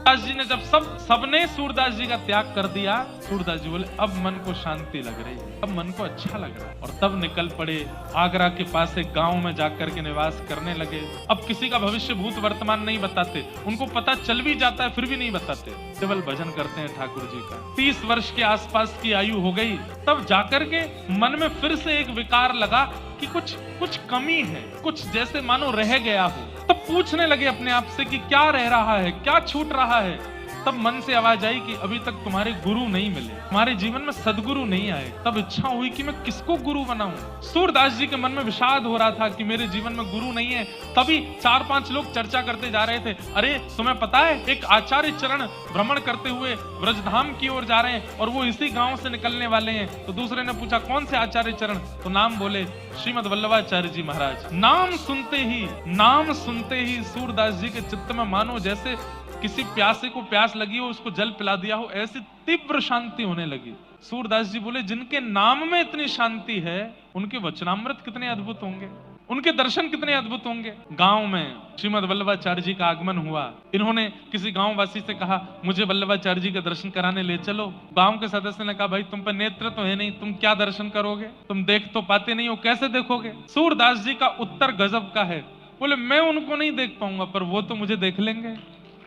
सूरदास जी ने जब सबने सूरदास जी का त्याग कर दिया, सूरदास जी बोले अब मन को शांति लग रही है, अब मन को अच्छा लग रहा है। और तब निकल पड़े, आगरा के पास एक गांव में जाकर के निवास करने लगे। अब किसी का भविष्य भूत वर्तमान नहीं बताते, उनको पता चल भी जाता है फिर भी नहीं बताते, केवल भजन करते हैं ठाकुर जी का। 30 वर्ष के आसपास की आयु हो गई, तब जाकर के मन में फिर से एक विकार लगा कि कुछ कमी है, कुछ जैसे मानो रह गया हो। तब पूछने लगे अपने आप से कि क्या रह रहा है, क्या छूट रहा है। तब मन से आवाज आई कि अभी तक तुम्हारे गुरु नहीं मिले, तुम्हारे जीवन में सदगुरु नहीं आए। तब इच्छा हुई कि मैं किसको गुरु बनाऊं। सूरदास जी के मन में विषाद हो रहा था कि मेरे जीवन में गुरु नहीं है। तभी 4-5 लोग चर्चा करते जा रहे थे, अरे तुम्हें पता है एक आचार्य चरण भ्रमण करते हुए ब्रजधाम की ओर जा रहे हैं और वो इसी गांव से निकलने वाले हैं। तो दूसरे ने पूछा कौन से आचार्य चरण, तो नाम बोले श्रीमद वल्लभाचार्य जी महाराज। नाम सुनते ही सूरदास जी के चित्त में मानो जैसे किसी प्यासे को प्यास लगी हो, उसको जल पिला दिया हो, ऐसी तीव्र शांति होने लगी। सूरदास जी बोले जिनके नाम में इतनी शांति है, उनके वचनामृत कितने अद्भुत होंगे, उनके दर्शन कितने अद्भुत होंगे। गांव में श्रीमद वल्लभाचार्य जी का आगमन हुआ। इन्होंने किसी गांव वासी से कहा मुझे वल्लभाचार्य जी के दर्शन कराने ले चलो। गांव के सदस्य ने कहा भाई तुम पे नेत्र तो है नहीं, तुम क्या दर्शन करोगे, तुम देख तो पाते नहीं हो, कैसे देखोगे। सूरदास जी का उत्तर गजब का है, बोले मैं उनको नहीं देख पाऊंगा पर वो तो मुझे देख लेंगे,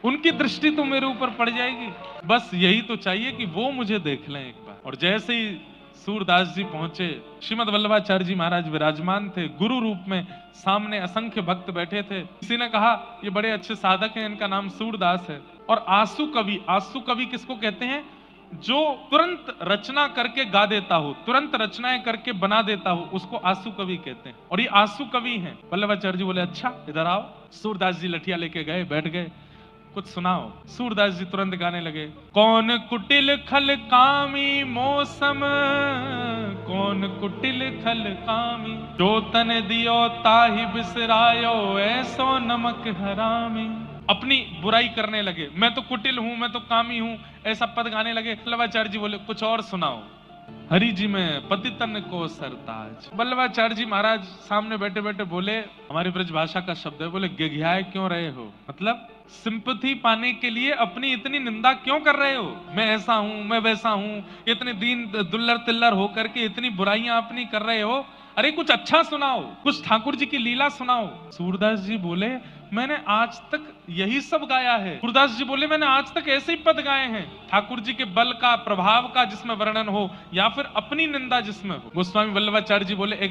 उनकी दृष्टि तो मेरे ऊपर पड़ जाएगी, बस यही तो चाहिए कि वो मुझे देख लें एक बार। और जैसे ही सूरदास जी पहुंचे, श्रीमद वल्लभाचार्य जी महाराज विराजमान थे गुरु रूप में, सामने असंख्य भक्त बैठे थे। किसी ने कहा ये बड़े अच्छे साधक हैं, इनका नाम सूरदास है। और आंसू कवि किसको कहते हैं, जो तुरंत रचना करके गा देता हो, तुरंत रचनाएं करके बना देता हो, उसको आंसू कवि कहते हैं। और ये आंसू कवि हैं। वल्लभाचार्य जी बोले अच्छा इधर आओ। सूरदास जी लठिया लेके गए, बैठ गए, कुछ सुनाओ। सूरदास जी तुरंत गाने लगे, कौन कुटिल खल कामी मौसम, कौन कुटिल खल कामी, जो तन दियो ताहि बिसरायो, ऐसो नमक हरामी। अपनी बुराई करने लगे, मैं तो कुटिल हूं, मैं तो कामी हूं, ऐसा पद गाने लगे। वल्लभाचार्य जी बोले कुछ और सुनाओ। हरि जी में पतितन को सरताज। वल्लभाचार्य जी महाराज सामने बैठे बैठे बोले, हमारी ब्रज भाषा का शब्द है, बोले गिघियाए क्यों रहे हो, मतलब सिंपैथी पाने के लिए अपनी इतनी निंदा क्यों कर रहे हो। मैं ऐसा हूं, मैं वैसा हूं, इतने दीन दुल्लर तिल्लर होकर के इतनी बुराइयां अपनी कर रहे हो, अरे कुछ अच्छा सुनाओ, कुछ ठाकुर जी की लीला सुनाओ। सूरदास जी बोले मैंने आज तक यही सब गाया है। सूरदास जी बोले मैंने आज तक ऐसे ही पद गाए हैं, ठाकुर जी के बल का, प्रभाव का जिसमें वर्णन हो या फिर अपनी निंदा जिसमें हो। गोस्वामी वल्लभाचार्य जी बोले एक